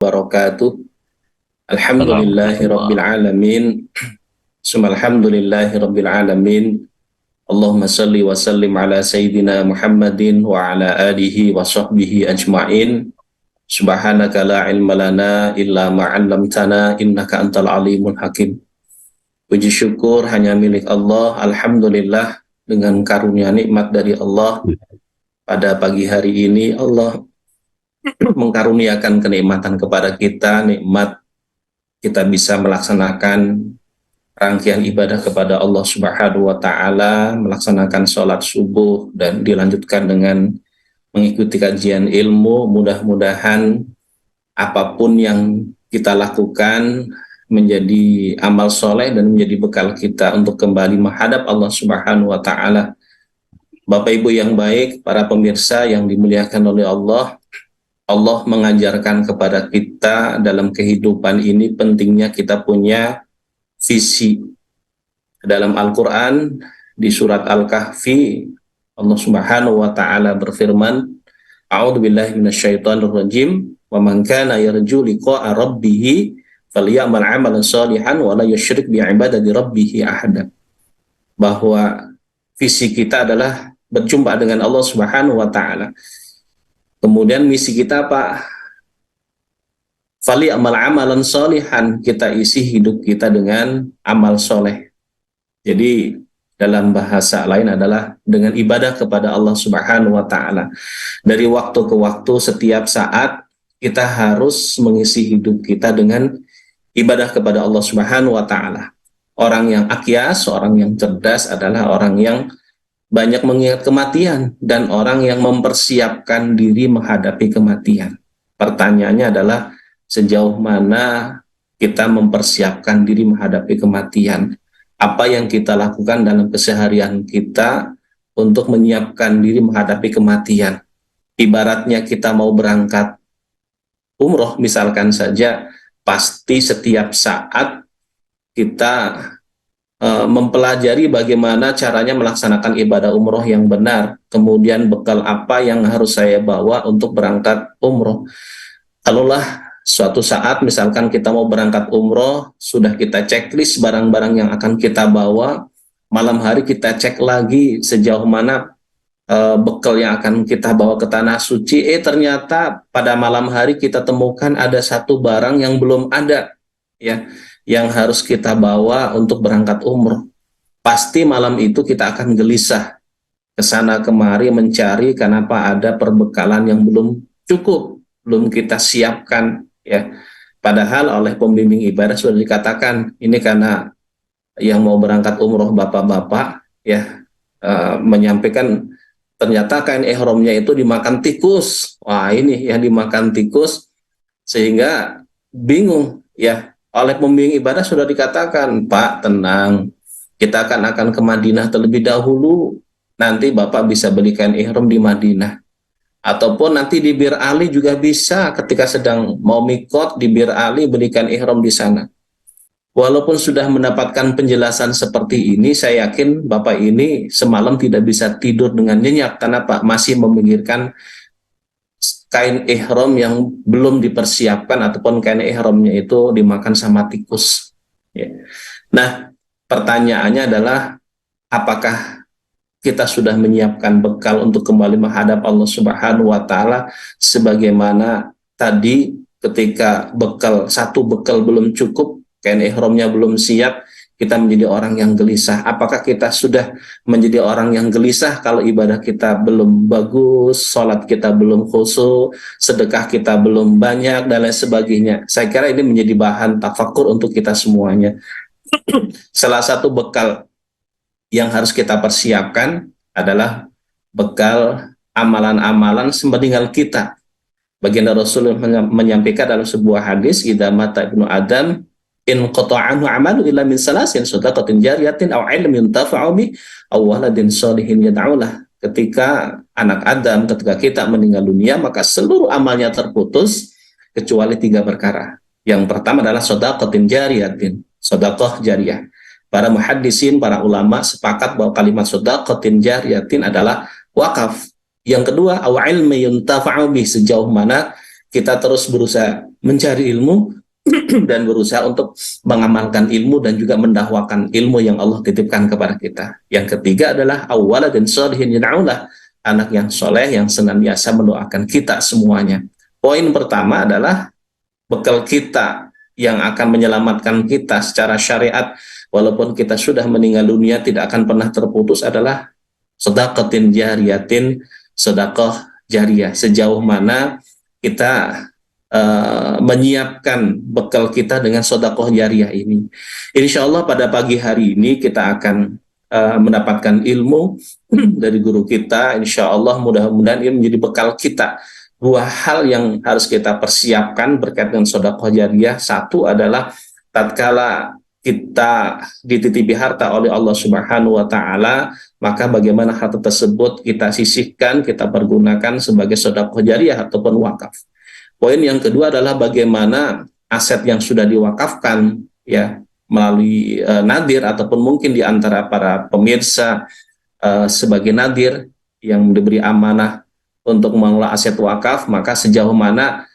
wabarakatuh. Alhamdulillahi rabbil Warahmatullah. alamin. Alhamdulillahi rabbil alamin. Allahumma salli wa sallim ala sayyidina Muhammadin wa ala alihi wa sahbihi ajma'in. Subhanaka la ilma lana illa ma 'allamtana innaka antal alimul hakim. Puji syukur hanya milik Allah. Alhamdulillah, dengan karunia nikmat dari Allah pada pagi hari ini Allah mengkaruniakan kenikmatan kepada kita, nikmat kita bisa melaksanakan rangkaian ibadah kepada Allah Subhanahu wa taala, melaksanakan sholat subuh dan dilanjutkan dengan mengikuti kajian ilmu. Mudah-mudahan apapun yang kita lakukan menjadi amal soleh dan menjadi bekal kita untuk kembali menghadap Allah Subhanahu wa taala. Bapak Ibu yang baik, para pemirsa yang dimuliakan oleh Allah, Allah mengajarkan kepada kita dalam kehidupan ini pentingnya kita punya visi. Dalam Al-Quran, di surat Al-Kahfi, Allah Subhanahu wa ta'ala berfirman, A'udzubillahi minasyaitonirrajim, wa man kana yarju liqa'a rabbih falyamal 'amalan shalihan wa la yusyrik bi'ibadati rabbih ahada. Bahwa visi kita adalah berjumpa dengan Allah Subhanahu wa ta'ala. Kemudian misi kita apa? Fali amal amalan solihan, kita isi hidup kita dengan amal soleh. Jadi dalam bahasa lain adalah dengan ibadah kepada Allah Subhanahu wa ta'ala. Dari waktu ke waktu, setiap saat kita harus mengisi hidup kita dengan ibadah kepada Allah Subhanahu wa ta'ala. Orang yang akyas, orang yang cerdas adalah orang yang banyak mengingat kematian dan orang yang mempersiapkan diri menghadapi kematian. Pertanyaannya adalah sejauh mana kita mempersiapkan diri menghadapi kematian? Apa yang kita lakukan dalam keseharian kita untuk menyiapkan diri menghadapi kematian? Ibaratnya kita mau berangkat umroh misalkan saja, pasti setiap saat kita mempelajari bagaimana caranya melaksanakan ibadah umroh yang benar, kemudian bekal apa yang harus saya bawa untuk berangkat umroh. Kalaulah suatu saat misalkan kita mau berangkat umroh, sudah kita checklist barang-barang yang akan kita bawa, malam hari kita cek lagi sejauh mana bekal yang akan kita bawa ke tanah suci, ternyata pada malam hari kita temukan ada satu barang yang belum ada, ya, yang harus kita bawa untuk berangkat umroh. Pasti malam itu kita akan gelisah ke sana kemari mencari kenapa ada perbekalan yang belum cukup, belum kita siapkan, ya. Padahal oleh pembimbing ibadah sudah dikatakan ini karena yang mau berangkat umroh bapak-bapak, ya, menyampaikan ternyata kain ihramnya itu dimakan tikus. Wah, ini yang dimakan tikus sehingga bingung, ya. Oleh pembimbing ibadah sudah dikatakan, Pak, tenang, kita akan ke Madinah terlebih dahulu, nanti Bapak bisa belikan ihram di Madinah. Ataupun nanti di Bir Ali juga bisa, ketika sedang mau mikot di Bir Ali belikan ihram di sana. Walaupun sudah mendapatkan penjelasan seperti ini, saya yakin Bapak ini semalam tidak bisa tidur dengan nyenyak, karena Pak masih memikirkan kain ihram yang belum dipersiapkan ataupun kain ihramnya itu dimakan sama tikus, ya. Nah, pertanyaannya adalah apakah kita sudah menyiapkan bekal untuk kembali menghadap Allah Subhanahu wa taala sebagaimana tadi ketika satu bekal belum cukup, kain ihramnya belum siap, kita menjadi orang yang gelisah. Apakah kita sudah menjadi orang yang gelisah kalau ibadah kita belum bagus, sholat kita belum khusyuk, sedekah kita belum banyak, dan lain sebagainya? Saya kira ini menjadi bahan tafakur untuk kita semuanya. Salah satu bekal yang harus kita persiapkan adalah bekal amalan-amalan semeninggal kita. Baginda Rasulullah menyampaikan dalam sebuah hadis, idza mata ibnu Adam in qata'anhu amalu illa min salasin shadaqatin jariyatin aw ilmin yuntafa'u bi aw waladin sholihin yad'ulah. Ketika anak Adam, ketika kita meninggal dunia, maka seluruh amalnya terputus kecuali 3 perkara. Yang pertama adalah shadaqatin jariyatin, sedekah jariyah. Para muhaddisin, para ulama sepakat bahwa kalimat shadaqatin jariyatin adalah wakaf. Yang kedua, aw ilmi yuntafa'u bi, sejauh mana kita terus berusaha mencari ilmu dan berusaha untuk mengamalkan ilmu dan juga mendakwakan ilmu yang Allah titipkan kepada kita. Yang ketiga adalah awwala dan sholihin yad'ulah, anak yang soleh yang senantiasa mendoakan kita semuanya. Poin pertama adalah bekal kita yang akan menyelamatkan kita secara syariat walaupun kita sudah meninggal dunia tidak akan pernah terputus adalah sedekatin jariyatin, sedekah jariyah. Sejauh mana kita menyiapkan bekal kita dengan sedekah jariyah ini. Insya Allah pada pagi hari ini kita akan mendapatkan ilmu dari guru kita. Insya Allah mudah-mudahan ini menjadi bekal kita. Dua hal yang harus kita persiapkan berkaitan dengan sedekah jariyah. Satu adalah tatkala kita dititipi harta oleh Allah Subhanahu wa taala, maka bagaimana harta tersebut kita sisihkan, kita pergunakan sebagai sedekah jariyah ataupun wakaf. Poin yang kedua adalah bagaimana aset yang sudah diwakafkan ya melalui nadir ataupun mungkin di antara para pemirsa sebagai nadir yang diberi amanah untuk mengelola aset wakaf, maka sejauh mana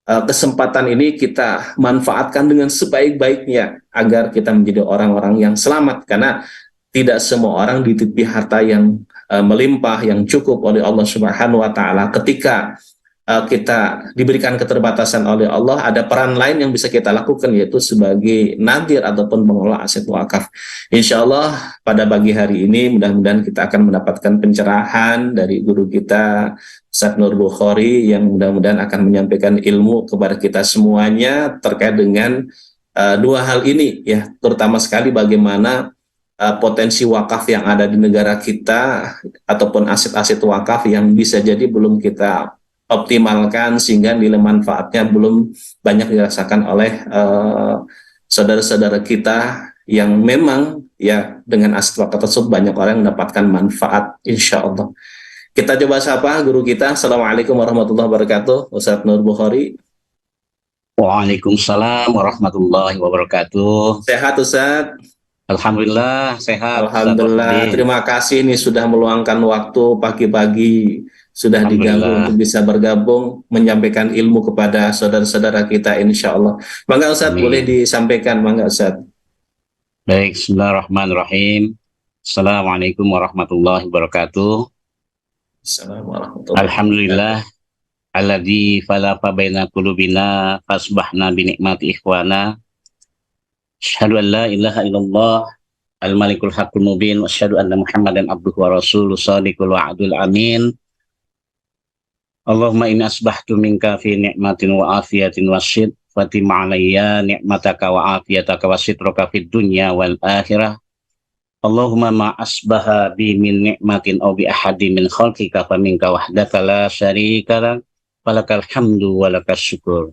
kesempatan ini kita manfaatkan dengan sebaik-baiknya agar kita menjadi orang-orang yang selamat, karena tidak semua orang dititipi harta yang melimpah, yang cukup oleh Allah Subhanahu wa taala. Ketika kita diberikan keterbatasan oleh Allah, ada peran lain yang bisa kita lakukan, yaitu sebagai nadir ataupun mengelola aset wakaf. Insya Allah pada pagi hari ini mudah-mudahan kita akan mendapatkan pencerahan dari guru kita Ustaz Nur Bukhari yang mudah-mudahan akan menyampaikan ilmu kepada kita semuanya terkait dengan dua hal ini ya, terutama sekali bagaimana potensi wakaf yang ada di negara kita ataupun aset-aset wakaf yang bisa jadi belum kita optimalkan sehingga nilai manfaatnya belum banyak dirasakan oleh saudara-saudara kita yang memang ya dengan aset wakaf tersebut banyak orang yang mendapatkan manfaat insya Allah. Kita coba sapa guru kita. Assalamualaikum warahmatullahi wabarakatuh, Ustaz Nur Bukhari. Waalaikumsalam warahmatullahi wabarakatuh. Sehat Ustaz? Alhamdulillah sehat. Alhamdulillah. Terima kasih nih sudah meluangkan waktu pagi-pagi, sudah diganggu untuk bisa bergabung menyampaikan ilmu kepada saudara-saudara kita insya Allah. Mangga Ustaz, boleh disampaikan, mangga Ustaz. Baik, bismillahirrahmanirrahim. Assalamualaikum warahmatullahi wabarakatuh. Assalamualaikum. Alhamdulillah alladzi falaqa baina qulubina fasbahna bi nikmati ikhwana. Asyhadu an la ilaha illallah al-malikul haqqul mubin wa asyhadu anna Muhammadan abduhu wa rasuluhu shadiqul wa'dul amin. Allahumma inni asbahtu minka fi ni'matin wa afiyatin wasyid fatima alayya ni'mataka wa afiyataka wa sitraka fid dunya wal akhirah. Allahumma ma asbaha bi min ni'matin aw bi ahadi min khalqika fa minka wahdaka la syarika lak falakal hamdu wa lakas syukur.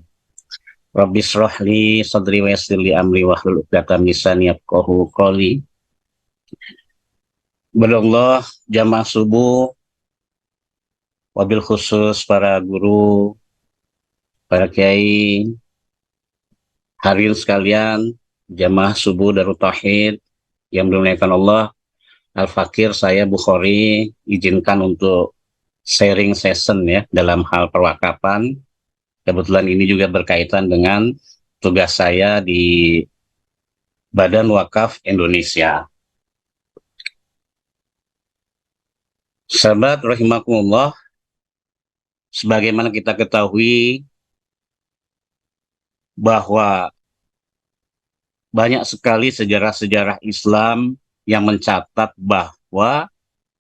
Rabbi shrah li sadri wa yassir li amri wahlul 'uqdatam min lisani yafqahu qawli. Berallah jamaah subuh, wabil khusus para guru, para kiai, hadirin sekalian, jamaah subuh Darut Tauhid yang dimuliakan Allah. Al-Fakir saya Bukhari izinkan untuk sharing session ya dalam hal perwakapan. Kebetulan ini juga berkaitan dengan tugas saya di Badan Wakaf Indonesia. Sahabat rahimakumullah, sebagaimana kita ketahui bahwa banyak sekali sejarah-sejarah Islam yang mencatat bahwa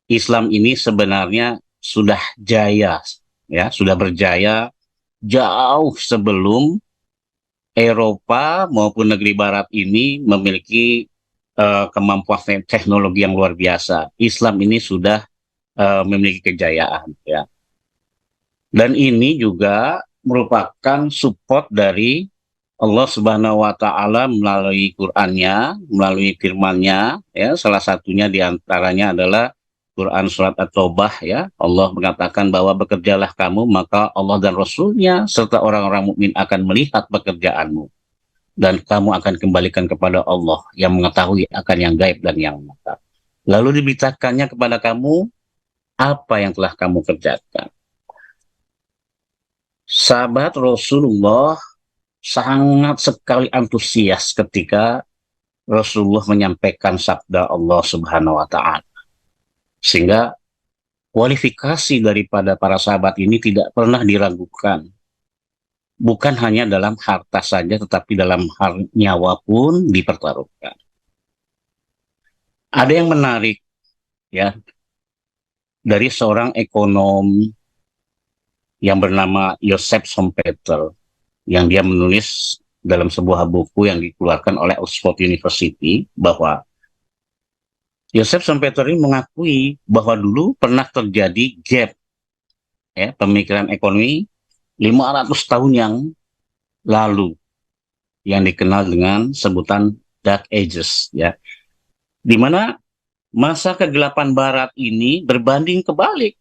Islam ini sebenarnya sudah jaya, ya, sudah berjaya jauh sebelum Eropa maupun negeri Barat ini memiliki kemampuan teknologi yang luar biasa. Islam ini sudah memiliki kejayaan, ya. Dan ini juga merupakan support dari Allah Subhanahu wa taala melalui Qur'annya, melalui firman-Nya, ya. Salah satunya diantaranya adalah Quran surat At-Taubah, ya. Allah mengatakan bahwa bekerjalah kamu, maka Allah dan Rasul-Nya serta orang-orang mukmin akan melihat pekerjaanmu, dan kamu akan kembalikan kepada Allah yang mengetahui akan yang gaib dan yang nyata. Lalu diberitakannya kepada kamu apa yang telah kamu kerjakan. Sahabat Rasulullah sangat sekali antusias ketika Rasulullah menyampaikan sabda Allah Subhanahu wa taala. Sehingga kualifikasi daripada para sahabat ini tidak pernah diragukan. Bukan hanya dalam harta saja, tetapi dalam hal nyawa pun dipertaruhkan. Ada yang menarik ya dari seorang ekonom yang bernama Joseph Schumpeter, yang dia menulis dalam sebuah buku yang dikeluarkan oleh Oxford University, bahwa Joseph Schumpeter ini mengakui bahwa dulu pernah terjadi gap ya pemikiran ekonomi 500 tahun yang lalu yang dikenal dengan sebutan Dark Ages ya, di mana masa kegelapan barat ini berbanding kebalik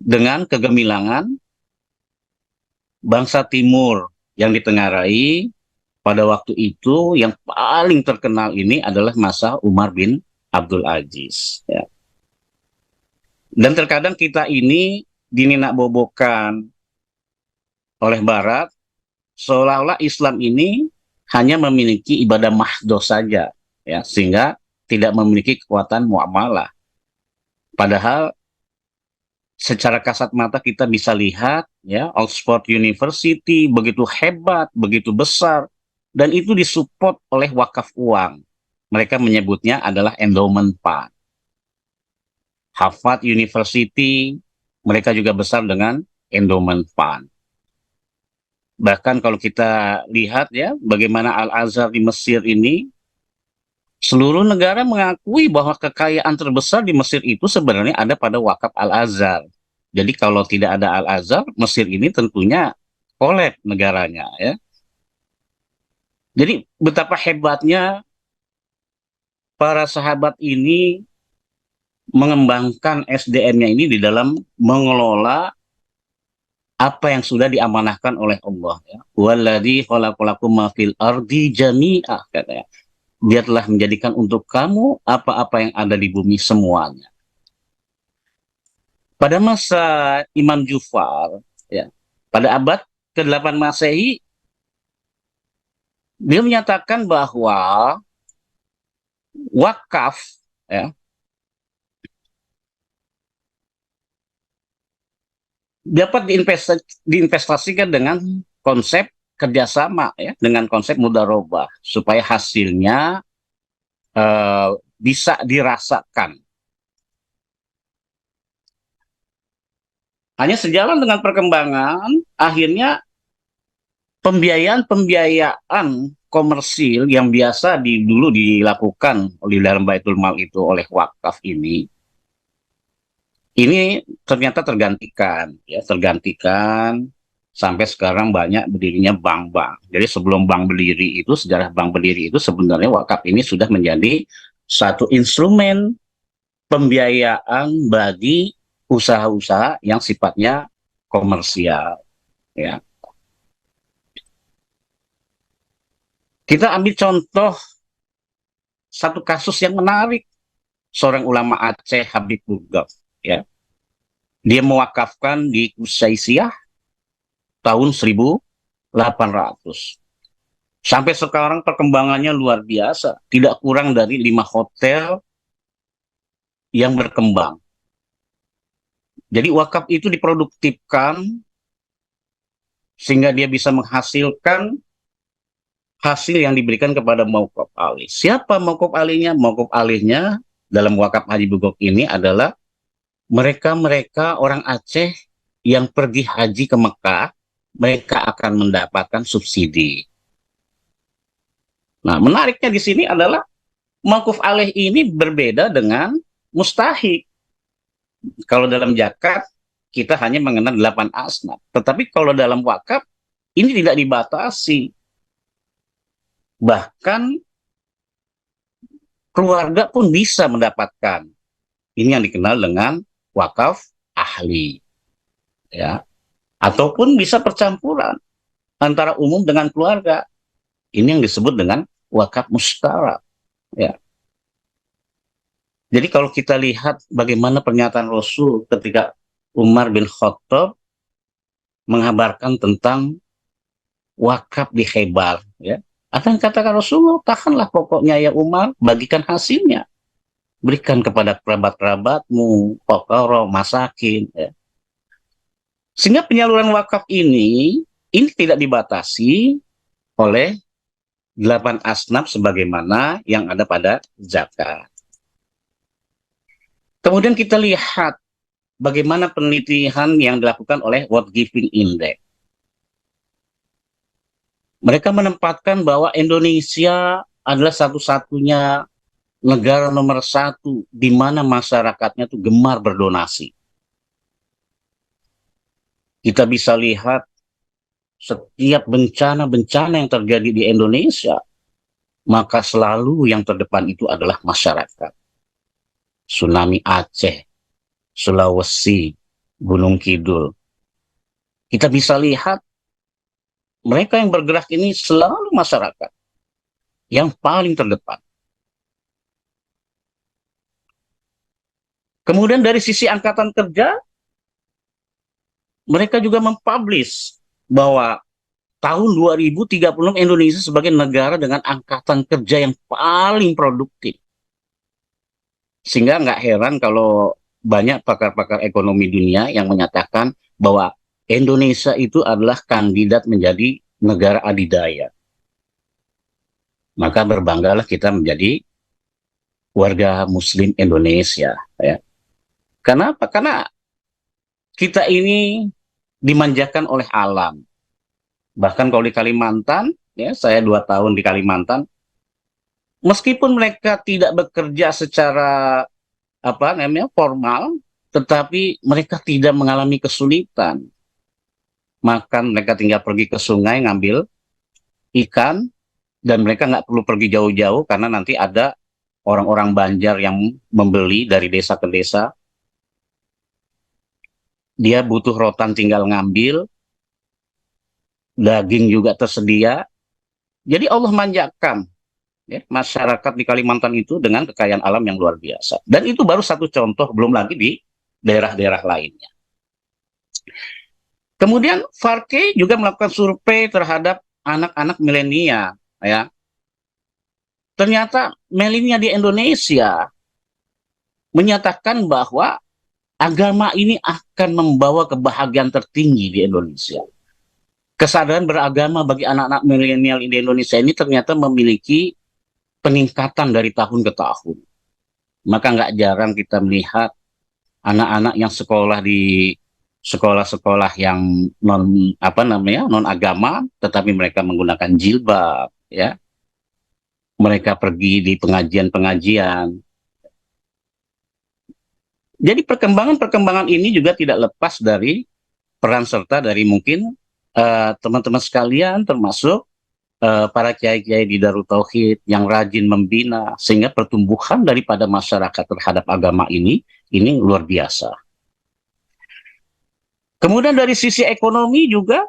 dengan kegemilangan bangsa timur yang ditengarai pada waktu itu. Yang paling terkenal ini adalah masa Umar bin Abdul Aziz ya. Dan terkadang kita ini dininakbobokan oleh barat seolah-olah Islam ini hanya memiliki ibadah mahdoh saja ya, sehingga tidak memiliki kekuatan muamalah. Padahal secara kasat mata kita bisa lihat ya, Oxford University begitu hebat, begitu besar, dan itu disupport oleh wakaf uang. Mereka menyebutnya adalah endowment fund. Harvard University, mereka juga besar dengan endowment fund. Bahkan kalau kita lihat ya, bagaimana Al-Azhar di Mesir ini, seluruh negara mengakui bahwa kekayaan terbesar di Mesir itu sebenarnya ada pada wakaf Al-Azhar. Jadi kalau tidak ada Al-Azhar, Mesir ini tentunya kolab negaranya ya. Jadi betapa hebatnya para sahabat ini mengembangkan SDM-nya ini di dalam mengelola apa yang sudah diamanahkan oleh Allah ya. Walladzi khalaqalakum ma fil ardi jami'ah, katanya. Dia telah menjadikan untuk kamu apa-apa yang ada di bumi semuanya. Pada masa Imam Jufar, ya, pada abad ke-8 Masehi, dia menyatakan bahwa wakaf ya, dapat diinvestasikan dengan konsep kerjasama ya, dengan konsep mudharabah supaya hasilnya bisa dirasakan. Hanya sejalan dengan perkembangan, akhirnya pembiayaan komersil yang biasa dulu dilakukan oleh dalam Baitul Mal itu oleh wakaf ini ternyata tergantikan ya, tergantikan sampai sekarang banyak berdirinya bank-bank. Jadi sebelum bank berdiri itu, sejarah bank berdiri itu sebenarnya wakaf ini sudah menjadi satu instrumen pembiayaan bagi usaha-usaha yang sifatnya komersial ya. Kita ambil contoh satu kasus yang menarik, seorang ulama Aceh, Habib Burgaf ya. Dia mewakafkan di Kusaisiyah tahun 1800. Sampai sekarang perkembangannya luar biasa, tidak kurang dari 5 hotel yang berkembang. Jadi wakaf itu diproduktifkan sehingga dia bisa menghasilkan hasil yang diberikan kepada mauquf alih. Siapa mauquf alihnya? Mauquf alihnya dalam wakaf Haji Bugok ini adalah mereka-mereka orang Aceh yang pergi haji ke Mekah, mereka akan mendapatkan subsidi. Nah, menariknya di sini adalah mauquf alih ini berbeda dengan mustahik. Kalau dalam zakat kita hanya mengenal 8 asnaf, tetapi kalau dalam wakaf ini tidak dibatasi. Bahkan keluarga pun bisa mendapatkan. Ini yang dikenal dengan wakaf ahli. Ya. Ataupun bisa percampuran antara umum dengan keluarga. Ini yang disebut dengan wakaf mustarak. Ya. Jadi kalau kita lihat bagaimana pernyataan Rasul ketika Umar bin Khattab mengabarkan tentang wakaf di Khaybar, ya. Apa yang katakan Rasulullah, tahanlah pokoknya ya Umar, bagikan hasilnya, berikan kepada kerabat-kerabatmu, fuqara, masakin, ya. Sehingga penyaluran wakaf ini tidak dibatasi oleh 8 asnaf sebagaimana yang ada pada zakat. Kemudian kita lihat bagaimana penelitian yang dilakukan oleh World Giving Index. Mereka menempatkan bahwa Indonesia adalah satu-satunya negara nomor 1 di mana masyarakatnya itu gemar berdonasi. Kita bisa lihat setiap bencana-bencana yang terjadi di Indonesia, maka selalu yang terdepan itu adalah masyarakat. Tsunami Aceh, Sulawesi, Gunung Kidul. Kita bisa lihat mereka yang bergerak ini selalu masyarakat yang paling terdepan. Kemudian dari sisi angkatan kerja, mereka juga mempublish bahwa tahun 2036 Indonesia sebagai negara dengan angkatan kerja yang paling produktif. Sehingga nggak heran kalau banyak pakar-pakar ekonomi dunia yang menyatakan bahwa Indonesia itu adalah kandidat menjadi negara adidaya. Maka berbanggalah kita menjadi warga Muslim Indonesia, ya. Kenapa? Karena kita ini dimanjakan oleh alam. Bahkan kalau di Kalimantan, ya, saya 2 tahun di Kalimantan, meskipun mereka tidak bekerja secara formal, tetapi mereka tidak mengalami kesulitan. Makan, mereka tinggal pergi ke sungai ngambil ikan, dan mereka nggak perlu pergi jauh-jauh karena nanti ada orang-orang Banjar yang membeli dari desa ke desa. Dia butuh rotan tinggal ngambil, daging juga tersedia. Jadi Allah manjakan, ya, masyarakat di Kalimantan itu dengan kekayaan alam yang luar biasa. Dan itu baru satu contoh, belum lagi di daerah-daerah lainnya. Kemudian Farke juga melakukan survei terhadap anak-anak milenial, ya. Ternyata milenial di Indonesia menyatakan bahwa agama ini akan membawa kebahagiaan tertinggi di Indonesia. Kesadaran beragama bagi anak-anak milenial di Indonesia ini ternyata memiliki peningkatan dari tahun ke tahun. Maka nggak jarang kita melihat anak-anak yang sekolah di sekolah-sekolah yang non agama, tetapi mereka menggunakan jilbab, ya. Mereka pergi di pengajian-pengajian. Jadi perkembangan-perkembangan ini juga tidak lepas dari peran serta dari mungkin teman-teman sekalian, termasuk para kiai-kiai di Darut Tauhid yang rajin membina, sehingga pertumbuhan daripada masyarakat terhadap agama ini luar biasa. Kemudian dari sisi ekonomi juga,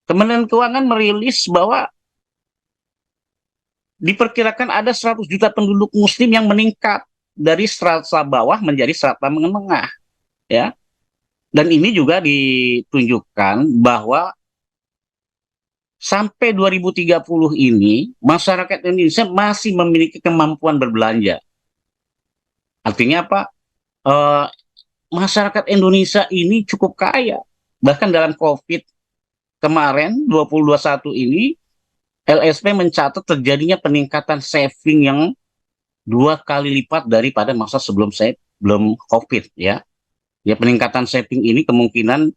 Kementerian Keuangan merilis bahwa diperkirakan ada 100 juta penduduk muslim yang meningkat dari strata bawah menjadi strata menengah, ya. Dan ini juga ditunjukkan bahwa sampai 2030 ini masyarakat Indonesia masih memiliki kemampuan berbelanja. Artinya apa? Masyarakat Indonesia ini cukup kaya. Bahkan dalam COVID kemarin 2021 ini, LSP mencatat terjadinya peningkatan saving yang 2 kali lipat daripada masa sebelum COVID, ya. Ya, peningkatan saving ini kemungkinan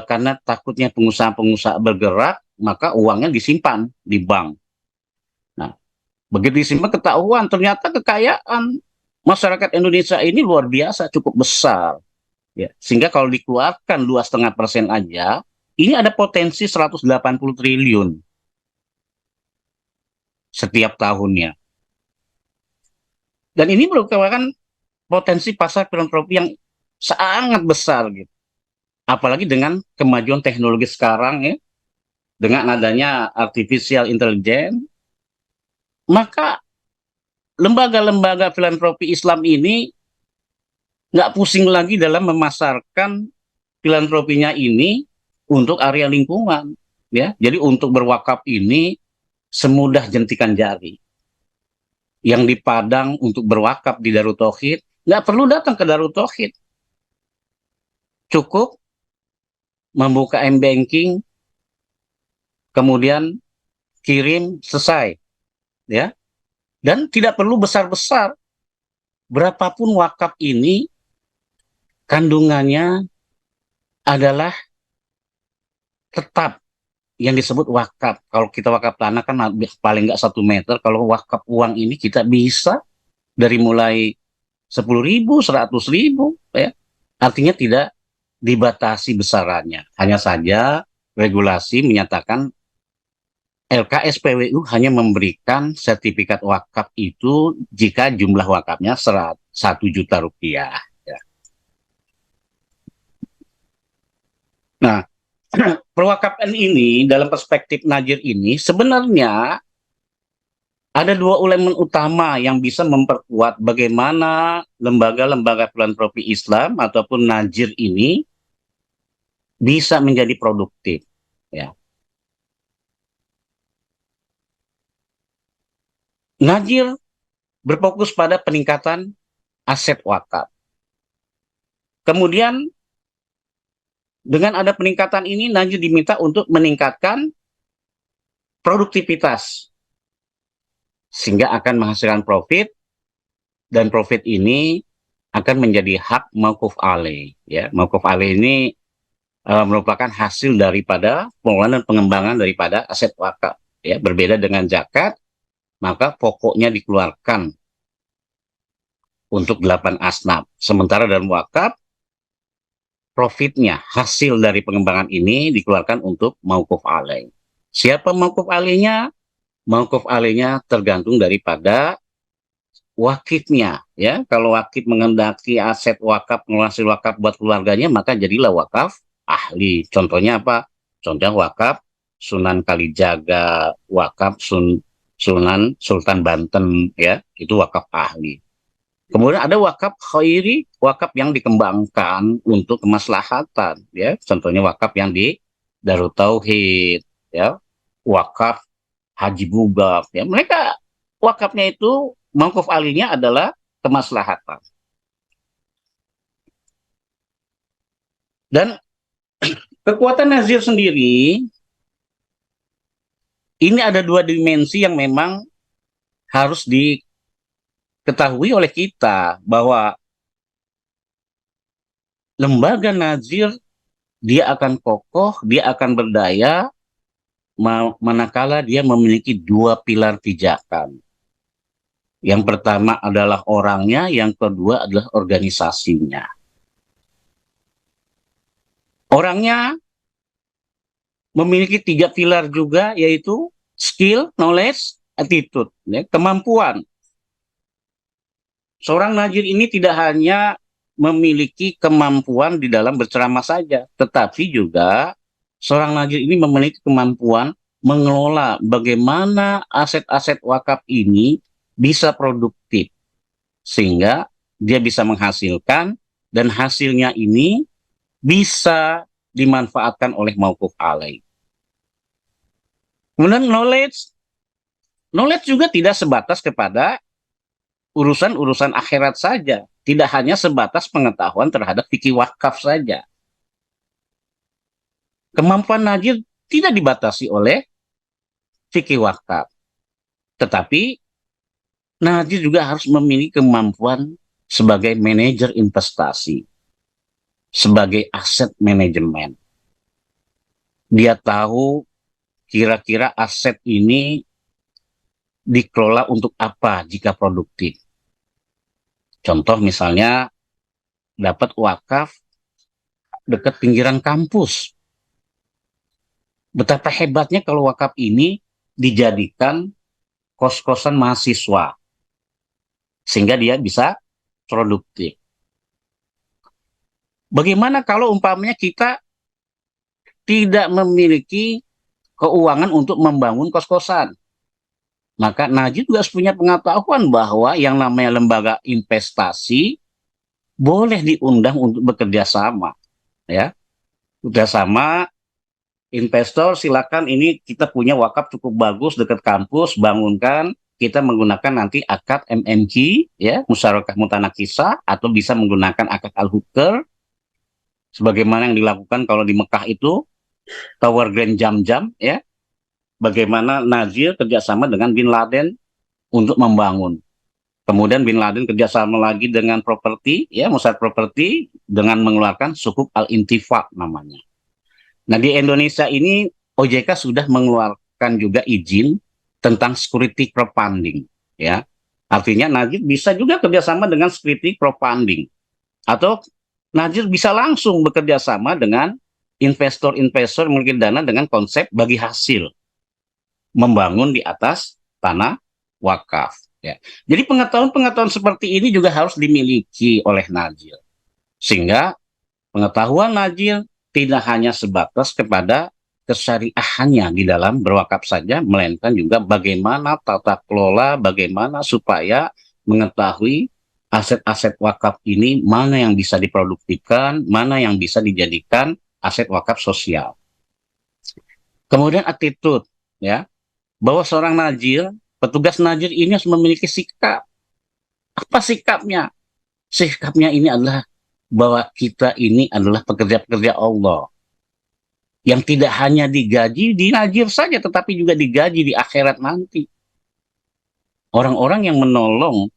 karena takutnya pengusaha-pengusaha bergerak, maka uangnya disimpan di bank. Nah, begitu disimpan ketahuan ternyata kekayaan masyarakat Indonesia ini luar biasa, cukup besar, ya. Sehingga kalau dikeluarkan 2,5% aja, ini ada potensi 180 triliun setiap tahunnya. Dan ini merupakan potensi pasar filantropi yang sangat besar, gitu. Apalagi dengan kemajuan teknologi sekarang, ya, dengan adanya artificial intelligence, maka lembaga-lembaga filantropi Islam ini nggak pusing lagi dalam memasarkan filantropinya ini untuk area lingkungan, ya. Jadi untuk berwakaf ini semudah jentikan jari. Yang di Padang untuk berwakaf di Darut Tauhid nggak perlu datang ke Darut Tauhid, cukup membuka m-banking, kemudian kirim, selesai, ya. Dan tidak perlu besar-besar. Berapapun wakaf ini kandungannya adalah tetap yang disebut wakaf. Kalau kita wakaf tanah kan paling nggak 1 meter. Kalau wakaf uang ini kita bisa dari mulai 10.000, 100.000, ya. Artinya tidak dibatasi besarannya. Hanya saja regulasi menyatakan LKSPWU hanya memberikan sertifikat wakaf itu jika jumlah wakafnya 1 juta rupiah. Ya. Nah, perwakafan ini dalam perspektif Najir ini sebenarnya ada 2 elemen utama yang bisa memperkuat bagaimana lembaga-lembaga filantropi Islam ataupun Najir ini bisa menjadi produktif. Ya. Najir berfokus pada peningkatan aset wakaf. Kemudian dengan ada peningkatan ini, Najir diminta untuk meningkatkan produktivitas sehingga akan menghasilkan profit, dan profit ini akan menjadi hak mauquf alaih. Ya, mauquf alaih ini merupakan hasil daripada pengelolaan dan pengembangan daripada aset wakaf. Ya, berbeda dengan zakat, maka pokoknya dikeluarkan untuk 8 asnaf. Sementara dalam wakaf, profitnya, hasil dari pengembangan ini dikeluarkan untuk mauquf alaih. Siapa mauquf alaihnya? Mauquf alaihnya tergantung daripada wakifnya. Ya, kalau wakif mengendaki aset wakaf, hasil wakaf buat keluarganya, maka jadilah wakaf ahli. Contohnya apa? Contohnya wakaf Sunan Kalijaga, wakaf Sunan Sultan Banten, ya, itu wakaf ahli. Kemudian ada wakaf khairi, wakaf yang dikembangkan untuk kemaslahatan, ya. Contohnya wakaf yang di Darut Tauhid, ya, wakaf Haji Bugaf, ya. Mereka wakafnya itu mauquf alihnya adalah kemaslahatan. Dan kekuatan Nazir sendiri ini ada 2 dimensi yang memang harus diketahui oleh kita, bahwa lembaga Nazir dia akan kokoh, dia akan berdaya manakala dia memiliki 2 pilar pijakan. Yang pertama adalah orangnya, yang kedua adalah organisasinya. Orangnya memiliki 3 pilar juga, yaitu skill, knowledge, attitude, ya, kemampuan. Seorang Najir ini tidak hanya memiliki kemampuan di dalam berceramah saja, tetapi juga seorang Najir ini memiliki kemampuan mengelola bagaimana aset-aset wakaf ini bisa produktif, sehingga dia bisa menghasilkan, dan hasilnya ini bisa dimanfaatkan oleh mauquf alaih. Kemudian knowledge juga tidak sebatas kepada urusan-urusan akhirat saja, tidak hanya sebatas pengetahuan terhadap fikih wakaf saja. Kemampuan Najir tidak dibatasi oleh fikih wakaf, tetapi Najir juga harus memiliki kemampuan sebagai manajer investasi, sebagai aset manajemen. Dia tahu kira-kira aset ini dikelola untuk apa jika produktif. Contoh misalnya dapat wakaf dekat pinggiran kampus. Betapa hebatnya kalau wakaf ini dijadikan kos-kosan mahasiswa, sehingga dia bisa produktif. Bagaimana kalau umpamanya kita tidak memiliki keuangan untuk membangun kos-kosan? Maka Najib juga harus punya pengetahuan bahwa yang namanya lembaga investasi boleh diundang untuk bekerja sama, ya, bekerja sama investor silakan, ini kita punya wakaf cukup bagus dekat kampus, bangunkan. Kita menggunakan nanti akad MMQ, ya, musyarakah mutanakisah, atau bisa menggunakan akad al-hukr, sebagaimana yang dilakukan kalau di Mekah itu, Tower Grand Jam-Jam, ya, bagaimana Nazir kerjasama dengan Bin Laden untuk membangun. Kemudian Bin Laden kerjasama lagi dengan properti, ya, Musad Properti, dengan mengeluarkan sukuk al-intifak namanya. Nah, di Indonesia ini OJK sudah mengeluarkan juga izin tentang security crowdfunding, ya. Artinya Najib bisa juga kerjasama dengan security crowdfunding, atau Najib bisa langsung bekerja sama dengan investor-investor memiliki dana dengan konsep bagi hasil, membangun di atas tanah wakaf. Ya. Jadi pengetahuan-pengetahuan seperti ini juga harus dimiliki oleh Najib, sehingga pengetahuan Najib tidak hanya sebatas kepada kesyariahannya di dalam berwakaf saja, melainkan juga bagaimana tata kelola, bagaimana supaya mengetahui aset-aset wakaf ini mana yang bisa diproduktifkan, mana yang bisa dijadikan aset wakaf sosial. Kemudian attitude, ya, bahwa seorang najir, petugas najir ini harus memiliki sikap. Apa sikapnya? Sikapnya ini adalah bahwa kita ini adalah pekerja-pekerja Allah yang tidak hanya digaji di najir saja, tetapi juga digaji di akhirat nanti. Orang-orang yang menolong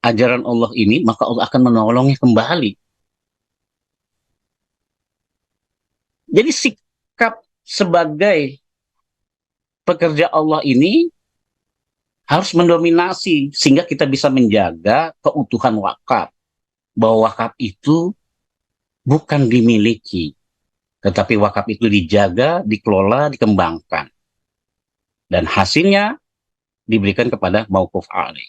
ajaran Allah ini, maka Allah akan menolongnya kembali. Jadi sikap sebagai pekerja Allah ini harus mendominasi, sehingga kita bisa menjaga keutuhan wakaf. Bahwa wakaf itu bukan dimiliki, tetapi wakaf itu dijaga, dikelola, dikembangkan. Dan hasilnya diberikan kepada mauquf alaih.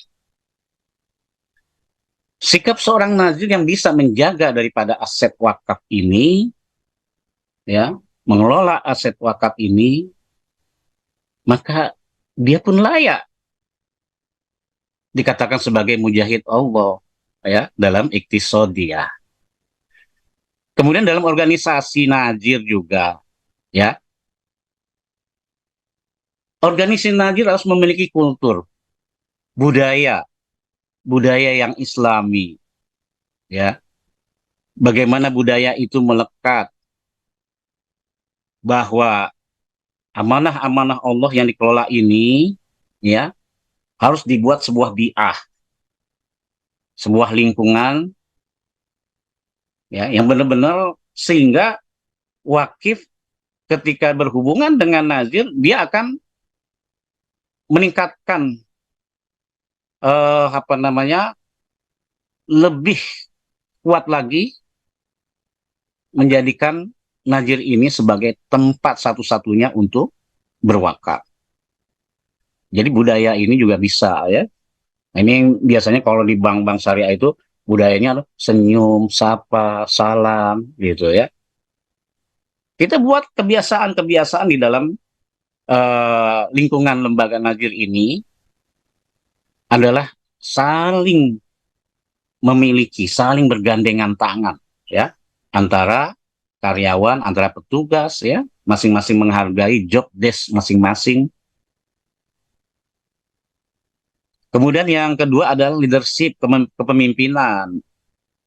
Sikap seorang nazir yang bisa menjaga daripada aset wakaf ini, ya, mengelola aset wakaf ini, maka dia pun layak dikatakan sebagai mujahid Allah, ya, dalam iktisodiyah. Kemudian dalam organisasi Najir juga, ya, organisasi Najir harus memiliki kultur, budaya yang Islami, ya. Bagaimana budaya itu melekat, bahwa amanah-amanah Allah yang dikelola ini, ya, harus dibuat sebuah bi'ah, sebuah lingkungan, ya, yang benar-benar sehingga wakif ketika berhubungan dengan nazir, dia akan meningkatkan lebih kuat lagi, menjadikan nazir ini sebagai tempat satu-satunya untuk berwakaf. Jadi budaya ini juga bisa, ya. Ini biasanya kalau di bank-bank syariah itu budayanya senyum, sapa, salam, gitu, ya. Kita buat kebiasaan-kebiasaan di dalam lingkungan lembaga nazir ini adalah saling memiliki, saling bergandengan tangan, ya, antara karyawan, antara petugas, ya, masing-masing menghargai job desk masing-masing. Kemudian yang kedua adalah leadership, kepemimpinan,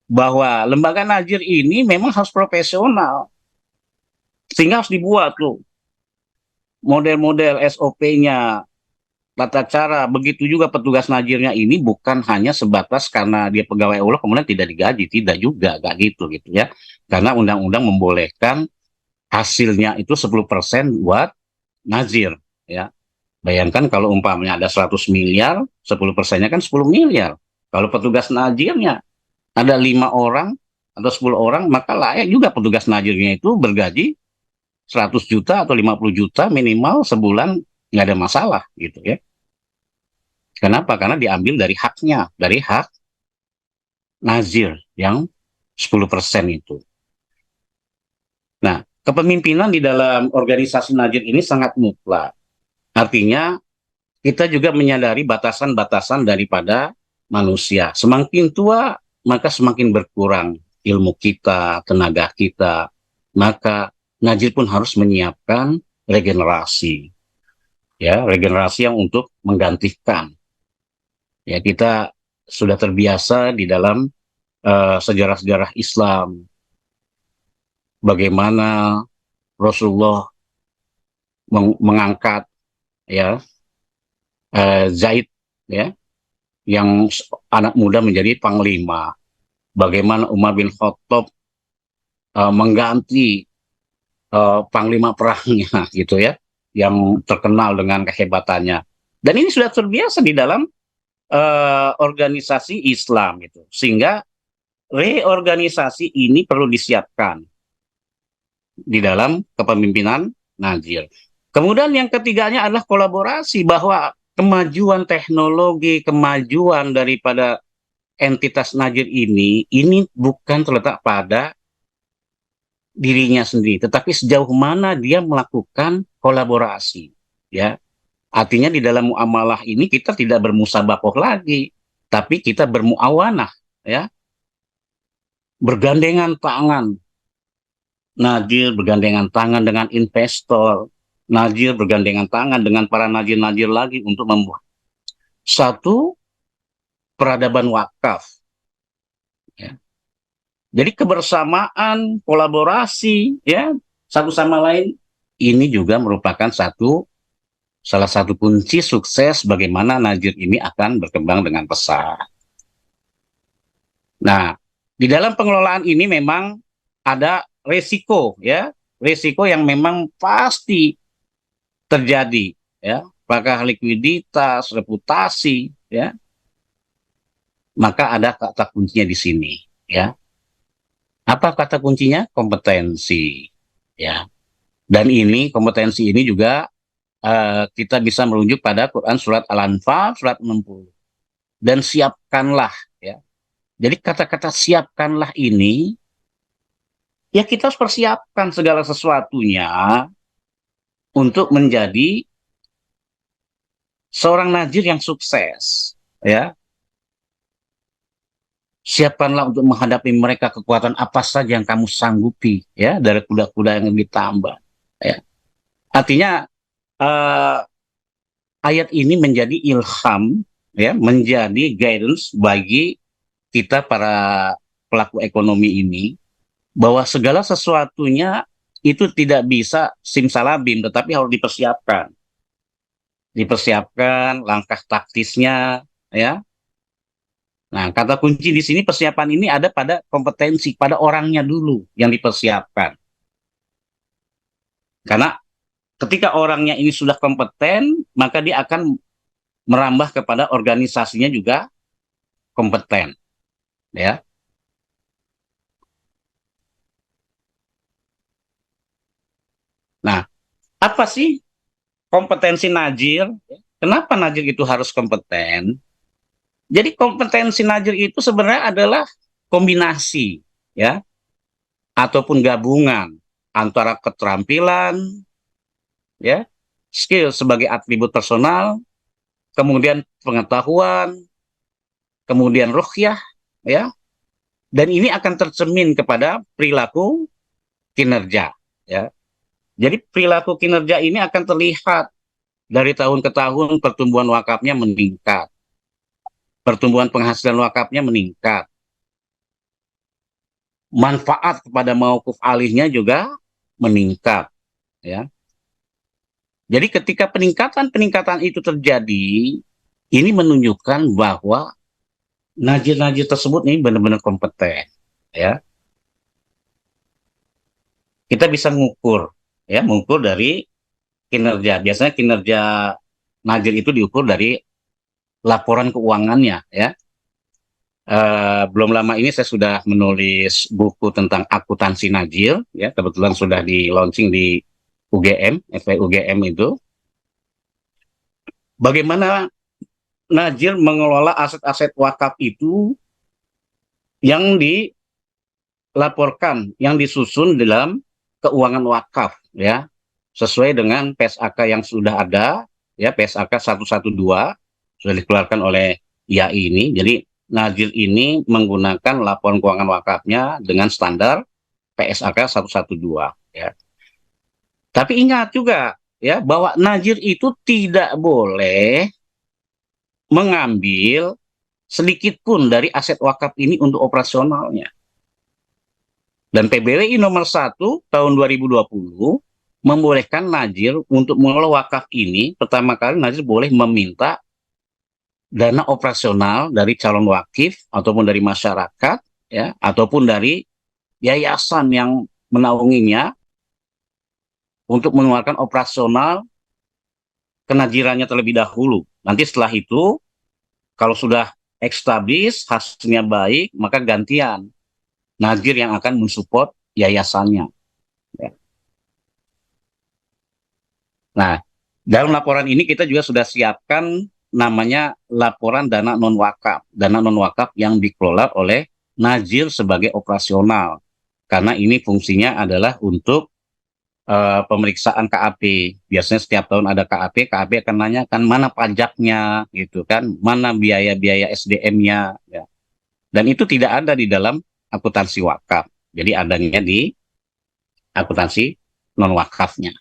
bahwa lembaga nazir ini memang harus profesional, sehingga harus dibuat tuh model-model SOP-nya, tata cara. Begitu juga petugas najirnya ini bukan hanya sebatas karena dia pegawai Allah kemudian tidak digaji, tidak juga, gak gitu, ya. Karena undang-undang membolehkan hasilnya itu 10% buat nazir, ya. Bayangkan kalau umpamanya ada 100 miliar, 10%-nya kan 10 miliar. Kalau petugas najirnya ada 5 orang atau 10 orang, maka layak juga petugas najirnya itu bergaji 100 juta atau 50 juta minimal sebulan, nggak ada masalah, gitu, ya. Kenapa? Karena diambil dari haknya, dari hak nazir yang 10% itu. Nah, kepemimpinan di dalam organisasi nazir ini sangat mutlak. Artinya, kita juga menyadari batasan-batasan daripada manusia. Semakin tua, maka semakin berkurang ilmu kita, tenaga kita. maka Najir pun harus menyiapkan regenerasi, ya, regenerasi yang untuk menggantikan. Ya, kita sudah terbiasa di dalam sejarah-sejarah Islam bagaimana Rasulullah mengangkat, ya, Zaid, ya, yang anak muda menjadi panglima. Bagaimana Umar bin Khattab mengganti panglima perangnya, gitu ya, yang terkenal dengan kehebatannya. Dan ini sudah terbiasa di dalam organisasi Islam, gitu. Sehingga reorganisasi ini perlu disiapkan di dalam kepemimpinan Najir. Kemudian yang ketiganya adalah kolaborasi, bahwa kemajuan teknologi, kemajuan daripada entitas Najir ini bukan terletak pada dirinya sendiri, tetapi sejauh mana dia melakukan kolaborasi, ya. Artinya di dalam muamalah ini kita tidak bermusabakoh lagi, tapi kita bermuawanah, ya, bergandengan tangan. Najir bergandengan tangan dengan investor, Najir bergandengan tangan dengan para najir-najir lagi untuk membuat satu peradaban wakaf, ya. Jadi kebersamaan, kolaborasi, ya, satu sama lain, ini juga merupakan salah satu kunci sukses bagaimana Najir ini akan berkembang dengan pesat. Nah, di dalam pengelolaan ini memang ada resiko, ya, resiko yang memang pasti terjadi, ya, apakah likuiditas, reputasi, ya, maka ada kata kuncinya di sini, ya. Apa kata kuncinya? Kompetensi, ya. Dan ini kompetensi ini juga kita bisa merujuk pada Quran surat Al-Anfal surat 60. Dan siapkanlah, ya. Jadi kata-kata siapkanlah ini, ya, kita harus persiapkan segala sesuatunya untuk menjadi seorang najir yang sukses, ya. Siapkanlah untuk menghadapi mereka kekuatan apa saja yang kamu sanggupi, ya, dari kuda-kuda yang ditambah, ya. Artinya ayat ini menjadi ilham, ya, menjadi guidance bagi kita para pelaku ekonomi ini, bahwa segala sesuatunya itu tidak bisa simsalabim, tetapi harus dipersiapkan. Dipersiapkan langkah taktisnya, ya. Nah, kata kunci di sini persiapan ini ada pada kompetensi, pada orangnya dulu yang dipersiapkan. Karena ketika orangnya ini sudah kompeten, maka dia akan merambah kepada organisasinya juga kompeten, ya. Nah, apa sih kompetensi najir? Kenapa najir itu harus kompeten? Jadi kompetensi najir itu sebenarnya adalah kombinasi, ya, ataupun gabungan antara keterampilan, ya, skill sebagai atribut personal, kemudian pengetahuan, kemudian ruhyah, ya, dan ini akan tercermin kepada perilaku kinerja, ya. Jadi perilaku kinerja ini akan terlihat dari tahun ke tahun, pertumbuhan wakafnya meningkat, pertumbuhan penghasilan wakafnya meningkat, manfaat kepada mauquf alihnya juga meningkat, ya. Jadi ketika peningkatan itu terjadi, ini menunjukkan bahwa najir-najir tersebut ini benar-benar kompeten, ya. Kita bisa mengukur, ya, mengukur dari kinerja. Biasanya kinerja najir itu diukur dari laporan keuangannya, ya. Belum lama ini saya sudah menulis buku tentang akuntansi najir, ya, kebetulan sudah di launching di UGM, FPUGM itu. Bagaimana najir mengelola aset-aset wakaf itu yang dilaporkan, yang disusun dalam keuangan wakaf, ya, sesuai dengan PSAK yang sudah ada, ya, PSAK 112 sudah dikeluarkan oleh IAI ini. Jadi najir ini menggunakan laporan keuangan wakafnya dengan standar PSAK 112 ya. Tapi ingat juga ya bahwa najir itu tidak boleh mengambil sedikit pun dari aset wakaf ini untuk operasionalnya. Dan PBWI nomor 1 tahun 2020 membolehkan najir untuk mengelola wakaf ini. Pertama kali najir boleh meminta dana operasional dari calon wakif ataupun dari masyarakat ya, ataupun dari yayasan yang menaunginya untuk mengeluarkan operasional kenajirannya terlebih dahulu. Nanti setelah itu, kalau sudah establis, hasilnya baik, maka gantian najir yang akan mensupport yayasannya. Ya. Nah, dalam laporan ini kita juga sudah siapkan namanya laporan dana non-wakaf. Dana non-wakaf yang dikelola oleh najir sebagai operasional. Karena ini fungsinya adalah untuk pemeriksaan KAP. Biasanya setiap tahun ada KAP akan nanyakan mana pajaknya, gitu kan, mana biaya-biaya SDM-nya, ya. Dan itu tidak ada di dalam akuntansi wakaf. Jadi adanya di akuntansi non wakafnya.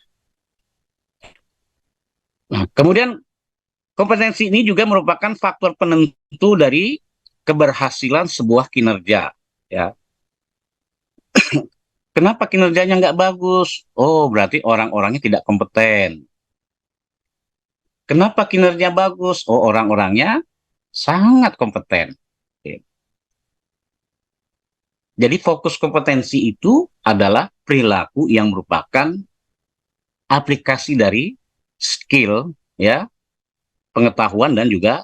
Nah, kemudian kompetensi ini juga merupakan faktor penentu dari keberhasilan sebuah kinerja, ya. Kenapa kinerjanya nggak bagus? Oh, berarti orang-orangnya tidak kompeten. Kenapa kinerja bagus? Oh, orang-orangnya sangat kompeten. Jadi fokus kompetensi itu adalah perilaku yang merupakan aplikasi dari skill, ya, pengetahuan dan juga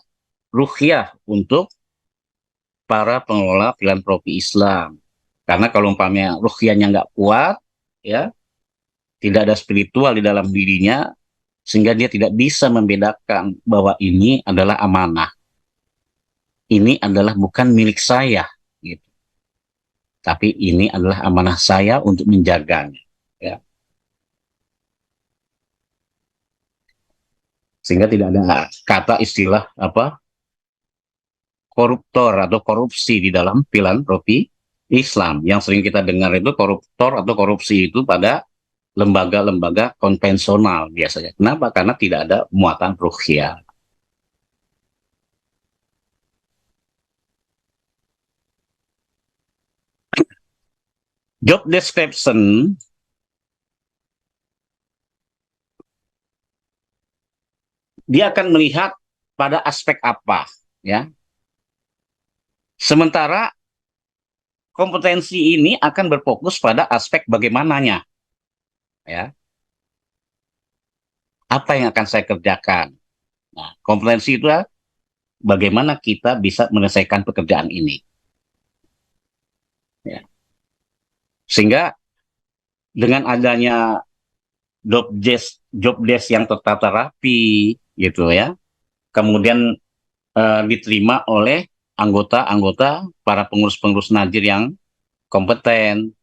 ruhiyah untuk para pengelola filantropi Islam. Karena kalau umpamanya ruhiyahnya nggak kuat, ya, tidak ada spiritual di dalam dirinya, sehingga dia tidak bisa membedakan bahwa ini adalah amanah. Ini adalah bukan milik saya, gitu. Tapi ini adalah amanah saya untuk menjaganya. Ya. Sehingga tidak ada kata istilah apa koruptor atau korupsi di dalam filantropi Islam. Yang sering kita dengar itu koruptor atau korupsi itu pada lembaga-lembaga konvensional biasanya. Kenapa? Karena tidak ada muatan ruhiyah. Job description dia akan melihat pada aspek apa, ya. Sementara kompetensi ini akan berfokus pada aspek bagaimananya, ya. Apa yang akan saya kerjakan? Nah, kompetensi itu bagaimana kita bisa menyelesaikan pekerjaan ini, ya. Sehingga dengan adanya job desk yang tertata rapi, gitu ya, kemudian diterima oleh anggota-anggota para pengurus-pengurus najir yang kompeten,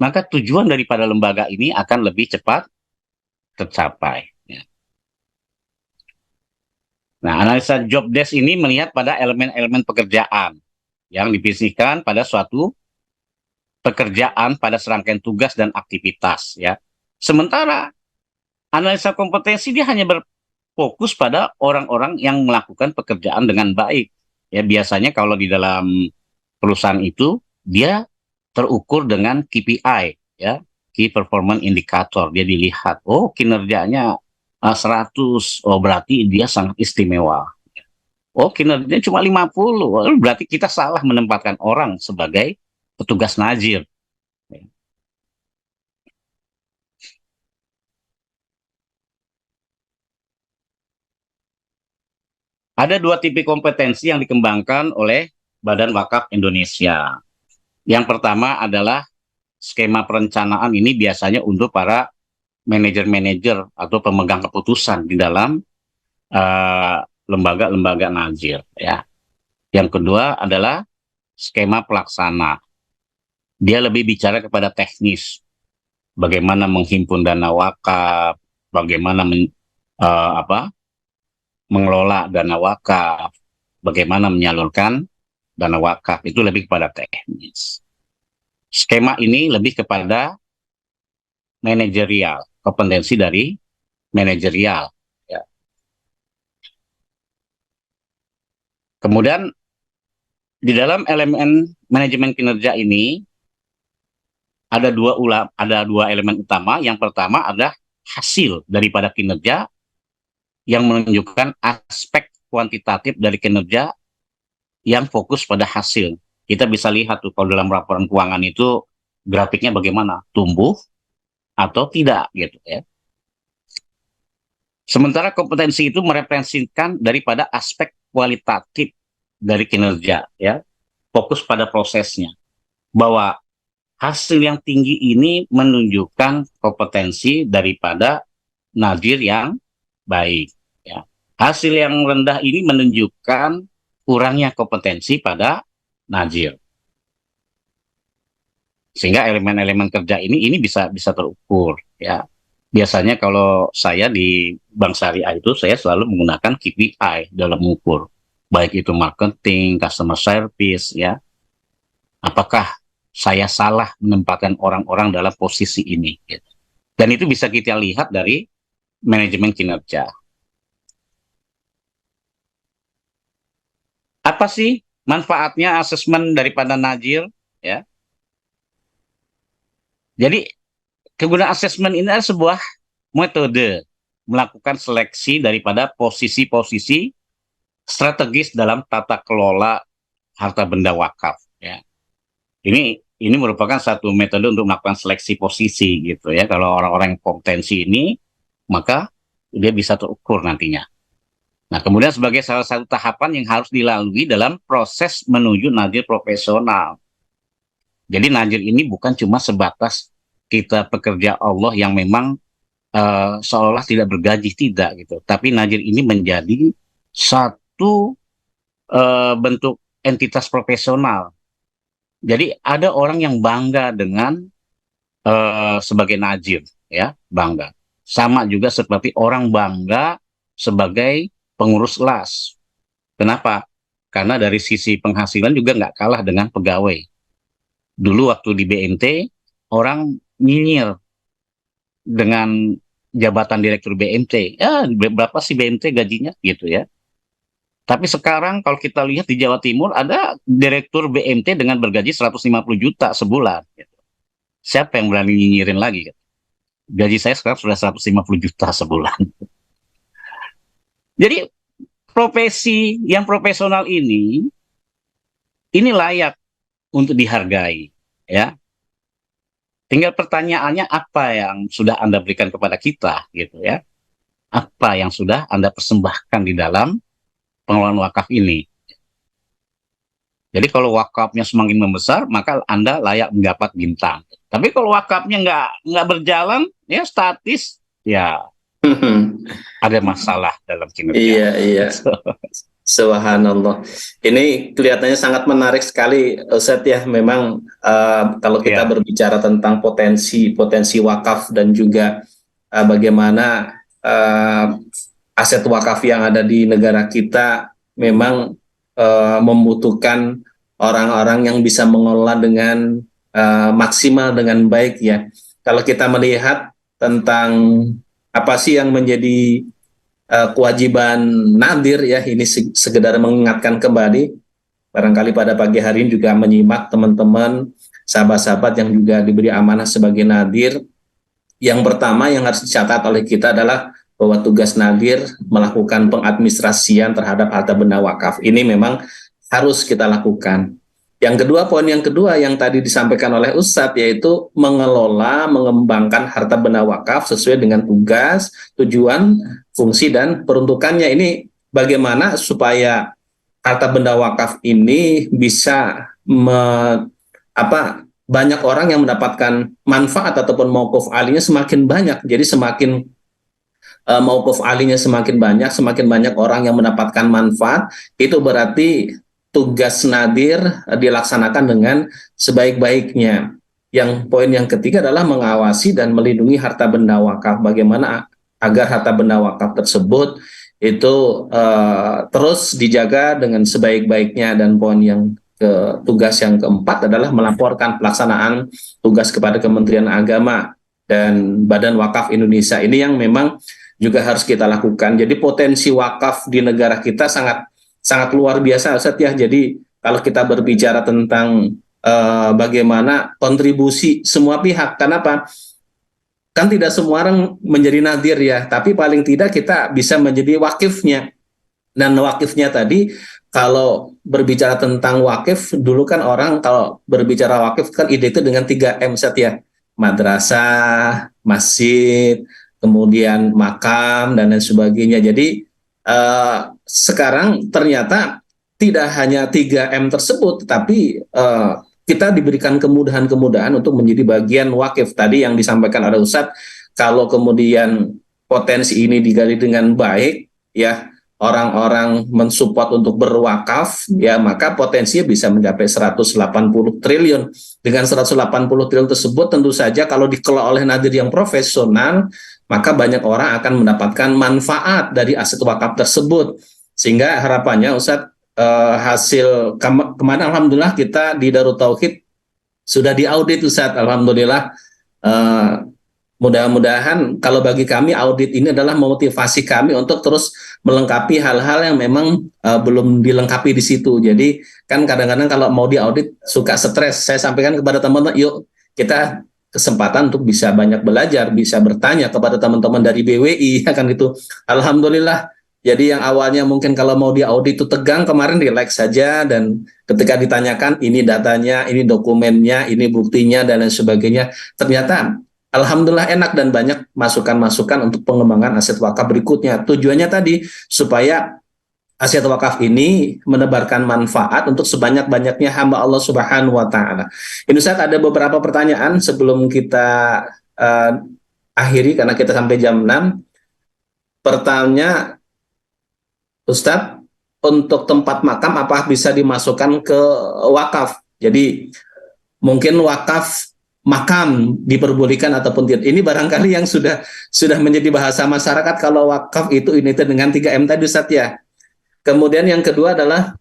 maka tujuan daripada lembaga ini akan lebih cepat tercapai. Ya. Nah, analisa job desk ini melihat pada elemen-elemen pekerjaan yang dipisahkan pada suatu pekerjaan pada serangkaian tugas dan aktivitas, ya. Sementara analisa kompetensi dia hanya berfokus pada orang-orang yang melakukan pekerjaan dengan baik. Ya, biasanya kalau di dalam perusahaan itu dia terukur dengan KPI, ya, Key Performance Indicator. Dia dilihat, oh kinerjanya 100, oh berarti dia sangat istimewa. Oh kinerjanya cuma 50, oh, berarti kita salah menempatkan orang sebagai petugas najir. Ada dua tipe kompetensi yang dikembangkan oleh Badan Wakaf Indonesia. Yang pertama adalah skema perencanaan. Ini biasanya untuk para manajer-manajer atau pemegang keputusan di dalam lembaga-lembaga najir, ya. Yang kedua adalah skema pelaksana. Dia lebih bicara kepada teknis, bagaimana menghimpun dana wakaf, bagaimana mengelola dana wakaf, bagaimana menyalurkan dana wakaf, itu lebih kepada teknis. skema ini lebih kepada manajerial, kompetensi dari manajerial. Ya. Kemudian di dalam elemen manajemen kinerja ini ada dua elemen utama. Yang pertama adalah hasil daripada kinerja yang menunjukkan aspek kuantitatif dari kinerja yang fokus pada hasil. Kita bisa lihat tuh kalau dalam laporan keuangan itu grafiknya bagaimana, tumbuh atau tidak gitu ya. Sementara kompetensi itu merepresentasikan daripada aspek kualitatif dari kinerja ya, fokus pada prosesnya. Bahwa hasil yang tinggi ini menunjukkan kompetensi daripada nadir yang baik ya. Hasil yang rendah ini menunjukkan kurangnya kompetensi pada nadir. Sehingga elemen-elemen kerja ini bisa terukur ya. Biasanya kalau saya di Bank Syariah itu saya selalu menggunakan KPI dalam mengukur, baik itu marketing, customer service ya. Apakah saya salah menempatkan orang-orang dalam posisi ini gitu. Dan itu bisa kita lihat dari manajemen kinerja. Apa sih manfaatnya asesmen daripada Najir ya? Jadi kegunaan asesmen ini adalah sebuah metode melakukan seleksi daripada posisi-posisi strategis dalam tata kelola harta benda wakaf ya. Ini merupakan satu metode untuk melakukan seleksi posisi gitu ya. Kalau orang-orang yang kompetensi ini maka dia bisa terukur nantinya. Nah, kemudian sebagai salah satu tahapan yang harus dilalui dalam proses menuju najir profesional. Jadi najir ini bukan cuma sebatas kita pekerja Allah yang memang seolah tidak bergaji, tidak gitu. Tapi najir ini menjadi satu bentuk entitas profesional. Jadi ada orang yang bangga dengan sebagai najir, ya bangga. Sama juga seperti orang bangga sebagai pengurus las. Kenapa? Karena dari sisi penghasilan juga nggak kalah dengan pegawai. Dulu waktu di BNT, orang nyinyir dengan jabatan direktur BNT. Ya, berapa sih BNT gajinya gitu ya. Tapi sekarang kalau kita lihat di Jawa Timur ada direktur BNT dengan bergaji 150 juta sebulan. Gitu. Siapa yang berani nyinyirin lagi? Gitu. Gaji saya sekarang sudah 150 juta sebulan. Jadi profesi yang profesional ini layak untuk dihargai, ya. Tinggal pertanyaannya apa yang sudah Anda berikan kepada kita, gitu ya? Apa yang sudah Anda persembahkan di dalam pengelolaan wakaf ini? Jadi kalau wakafnya semakin membesar, maka Anda layak mendapat bintang. Tapi kalau wakafnya nggak berjalan, ya statis, ya ada masalah dalam kinerja. Iya. Subhanallah. Ini kelihatannya sangat menarik sekali, Ustadz ya. Memang kalau kita berbicara tentang potensi wakaf dan juga bagaimana aset wakaf yang ada di negara kita memang membutuhkan orang-orang yang bisa mengelola dengan maksimal dengan baik ya. Kalau kita melihat tentang apa sih yang menjadi kewajiban nadir ya, ini sekedar mengingatkan kembali, barangkali pada pagi hari ini juga menyimak teman-teman sahabat-sahabat yang juga diberi amanah sebagai nadir. Yang pertama yang harus dicatat oleh kita adalah bahwa tugas nadir melakukan pengadministrasian terhadap harta benda wakaf. Ini memang harus kita lakukan. Yang kedua, poin yang kedua yang tadi disampaikan oleh Ustadz, yaitu mengelola, mengembangkan harta benda wakaf sesuai dengan tugas, tujuan, fungsi, dan peruntukannya. Ini bagaimana supaya harta benda wakaf ini bisa banyak orang yang mendapatkan manfaat ataupun mauquf alinya semakin banyak. Jadi semakin mauquf alinya semakin banyak orang yang mendapatkan manfaat, itu berarti tugas nadir dilaksanakan dengan sebaik-baiknya. Yang poin yang ketiga adalah mengawasi dan melindungi harta benda wakaf. Bagaimana agar harta benda wakaf tersebut itu terus dijaga dengan sebaik-baiknya. Dan poin yang tugas yang keempat adalah melaporkan pelaksanaan tugas kepada Kementerian Agama dan Badan Wakaf Indonesia. Ini yang memang juga harus kita lakukan. Jadi potensi wakaf di negara kita sangat sangat luar biasa, Ustaz ya. Jadi kalau kita berbicara tentang bagaimana kontribusi semua pihak, kenapa? Kan tidak semua orang menjadi nadir ya, tapi paling tidak kita bisa menjadi wakifnya. Dan wakifnya tadi, kalau berbicara tentang wakif, dulu kan orang kalau berbicara wakif kan ide itu dengan 3M set ya. Madrasah, masjid, kemudian makam, dan lain sebagainya. Jadi sekarang ternyata tidak hanya 3M tersebut, tapi kita diberikan kemudahan-kemudahan untuk menjadi bagian wakif. Tadi yang disampaikan oleh Ustadz, kalau kemudian potensi ini digali dengan baik, ya, orang-orang mensupport untuk berwakaf, ya, maka potensinya bisa mencapai 180 triliun. Dengan 180 triliun tersebut tentu saja kalau dikelola oleh nadir yang profesional, maka banyak orang akan mendapatkan manfaat dari aset wakaf tersebut. Sehingga harapannya Ustadz, hasil kemarin alhamdulillah kita di Darut Tauhid sudah diaudit Ustadz, alhamdulillah. Mudah-mudahan kalau bagi kami audit ini adalah memotivasi kami untuk terus melengkapi hal-hal yang memang belum dilengkapi di situ. Jadi kan kadang-kadang kalau mau diaudit suka stres. Saya sampaikan kepada teman-teman, yuk kita kesempatan untuk bisa banyak belajar, bisa bertanya kepada teman-teman dari BWI, kan gitu. Alhamdulillah. Jadi yang awalnya mungkin kalau mau diaudit itu tegang, kemarin relax saja, dan ketika ditanyakan ini datanya, ini dokumennya, ini buktinya, dan lain sebagainya, ternyata alhamdulillah enak dan banyak masukan-masukan untuk pengembangan aset wakaf berikutnya. Tujuannya tadi supaya aset wakaf ini menebarkan manfaat untuk sebanyak-banyaknya hamba Allah Subhanahu wa taala. Ini Ustaz, ada beberapa pertanyaan sebelum kita akhiri karena kita sampai jam 6. Pertanyaan Ustaz, untuk tempat makam apa bisa dimasukkan ke wakaf? Jadi mungkin wakaf makam diperbolehkan ataupun tidak. Ini barangkali yang sudah menjadi bahasa masyarakat kalau wakaf itu ini dengan 3M tadi Ustaz ya. Kemudian yang kedua adalah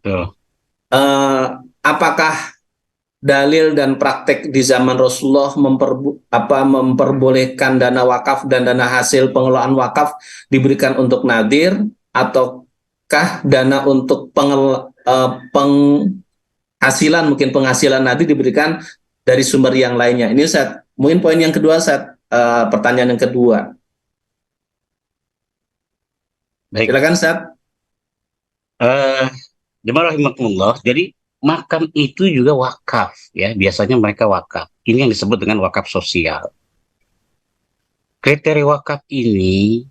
apakah dalil dan praktek di zaman Rasulullah memperbolehkan dana wakaf dan dana hasil pengelolaan wakaf diberikan untuk nadir, ataukah dana untuk penghasilan, mungkin penghasilan nadir diberikan dari sumber yang lainnya. Ini Ustaz, mungkin poin yang kedua Ustaz, pertanyaan yang kedua. Baik. Silakan Ustaz. Jemaah rahimakumullah. Jadi makam itu juga wakaf ya, biasanya mereka wakaf. Ini yang disebut dengan wakaf sosial. Kriteria wakaf ini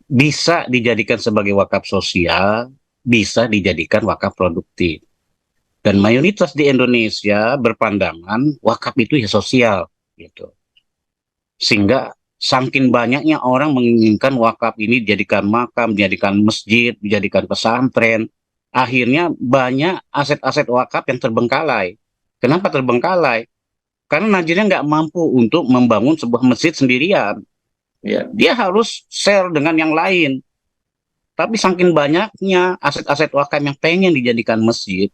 bisa dijadikan sebagai wakaf sosial, bisa dijadikan wakaf produktif. Dan mayoritas di Indonesia berpandangan wakaf itu ya sosial, gitu. Sehingga saking banyaknya orang menginginkan wakaf ini dijadikan makam, dijadikan masjid, dijadikan pesantren, akhirnya banyak aset-aset wakaf yang terbengkalai. Kenapa terbengkalai? Karena najirnya nggak mampu untuk membangun sebuah masjid sendirian. Ya. Dia harus share dengan yang lain. Tapi saking banyaknya aset-aset wakaf yang pengen dijadikan masjid,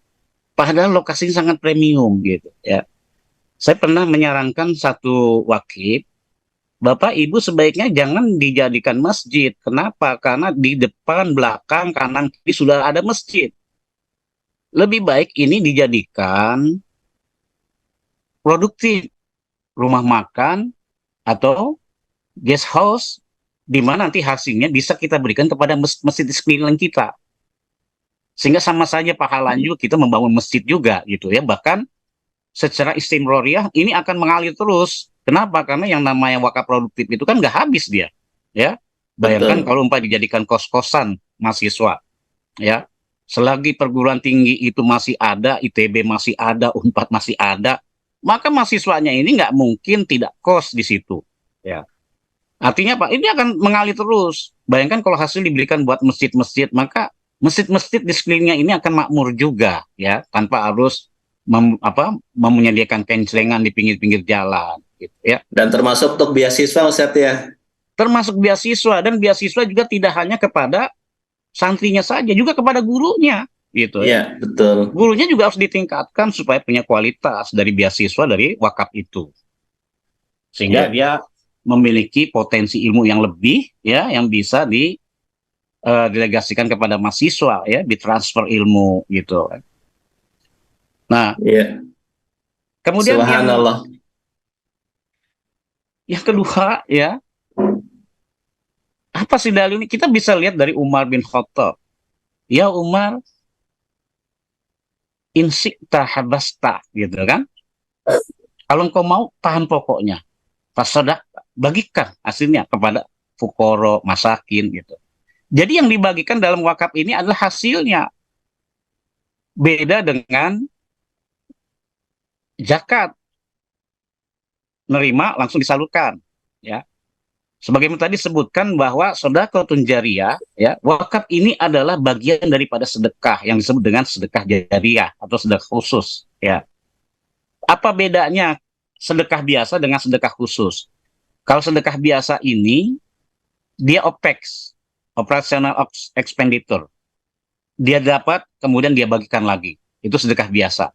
padahal lokasinya sangat premium gitu ya. Saya pernah menyarankan satu wakif, Bapak Ibu sebaiknya jangan dijadikan masjid. Kenapa? Karena di depan, belakang, kanan, kiri sudah ada masjid. Lebih baik ini dijadikan produktif, rumah makan atau guest house, di mana nanti hasilnya bisa kita berikan kepada masjid di sekeliling kita. Sehingga sama saja pahalanya juga kita membangun masjid juga gitu ya. Bahkan secara istimroriyah ini akan mengalir terus. Kenapa? Karena yang namanya wakaf produktif itu kan nggak habis dia. Ya, bayangkan kalau umpamanya dijadikan kos-kosan mahasiswa, ya, selagi perguruan tinggi itu masih ada, ITB masih ada, Unpad masih ada, maka mahasiswanya ini nggak mungkin tidak kos di situ. Ya, artinya Pak, ini akan mengalir terus. Bayangkan kalau hasil diberikan buat masjid-masjid, maka masjid-masjid di sekelilingnya ini akan makmur juga, ya, tanpa harus menyediakan kencelengan di pinggir-pinggir jalan, gitu, ya. Dan termasuk untuk beasiswa, Ustaz ya. Termasuk beasiswa, dan beasiswa juga tidak hanya kepada santrinya saja, juga kepada gurunya. gitu ya. Iya, betul. Gurunya juga harus ditingkatkan supaya punya kualitas dari beasiswa dari wakaf itu, sehingga Iya, dia memiliki potensi ilmu yang lebih ya, yang bisa didelegasikan kepada mahasiswa ya, ditransfer ilmu gitu. Nah, iya. kemudian yang Subhanallah. yang kedua ya, apa sih dalil ini? Kita bisa lihat dari Umar bin Khattab. Ya Umar, insik habasta gitu kan. Kalau engkau mau, tahan pokoknya. Fasodak, bagikan hasilnya kepada fukoro, masakin gitu. Jadi yang dibagikan dalam wakaf ini adalah hasilnya. Beda dengan zakat, nerima langsung disalurkan. Ya, sebagaimana tadi disebutkan bahwa sedekahun jariyah, ya, wakaf ini adalah bagian daripada sedekah yang disebut dengan sedekah jariyah atau sedekah khusus. Ya, apa bedanya sedekah biasa dengan sedekah khusus? Kalau sedekah biasa ini dia OPEX, operational expenditure. Dia dapat, kemudian dia bagikan lagi. Itu sedekah biasa.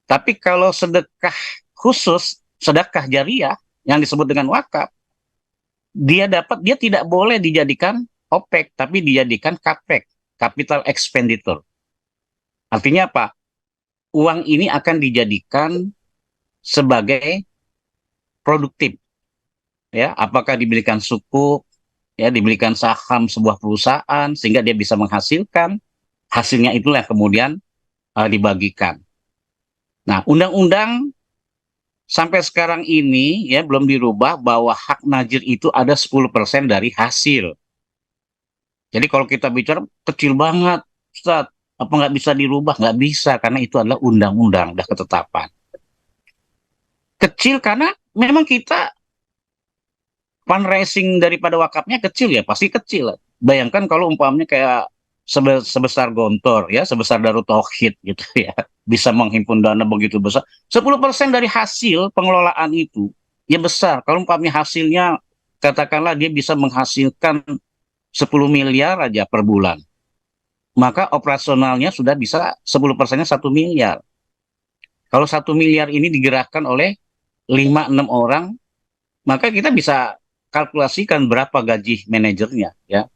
Tapi kalau sedekah khusus, sedekah jariah, yang disebut dengan wakaf, dia dapat, dia tidak boleh dijadikan OPEX, tapi dijadikan CAPEX, capital expenditure. Artinya apa? Uang ini akan dijadikan sebagai produktif. Ya, apakah diberikan sukuk, ya, diberikan saham sebuah perusahaan, sehingga dia bisa menghasilkan, hasilnya itulah yang kemudian dibagikan. Nah, undang-undang sampai sekarang ini ya belum dirubah bahwa hak najir itu ada 10% dari hasil. Jadi kalau kita bicara kecil banget, Ustaz, apa nggak bisa dirubah? Nggak bisa, karena itu adalah undang-undang, udah ketetapan. Kecil karena memang kita fundraising daripada wakafnya kecil ya, pasti kecil. Bayangkan kalau umpamanya kayak sebesar Gontor ya, sebesar Darut Tauhid gitu ya, bisa menghimpun dana begitu besar. 10% dari hasil pengelolaan itu ya besar. Kalau umpamanya hasilnya katakanlah dia bisa menghasilkan 10 miliar aja per bulan, maka operasionalnya sudah bisa 10%-nya 1 miliar. Kalau 1 miliar ini digerakkan oleh 5-6 orang, maka kita bisa kalkulasikan berapa gaji manajernya ya.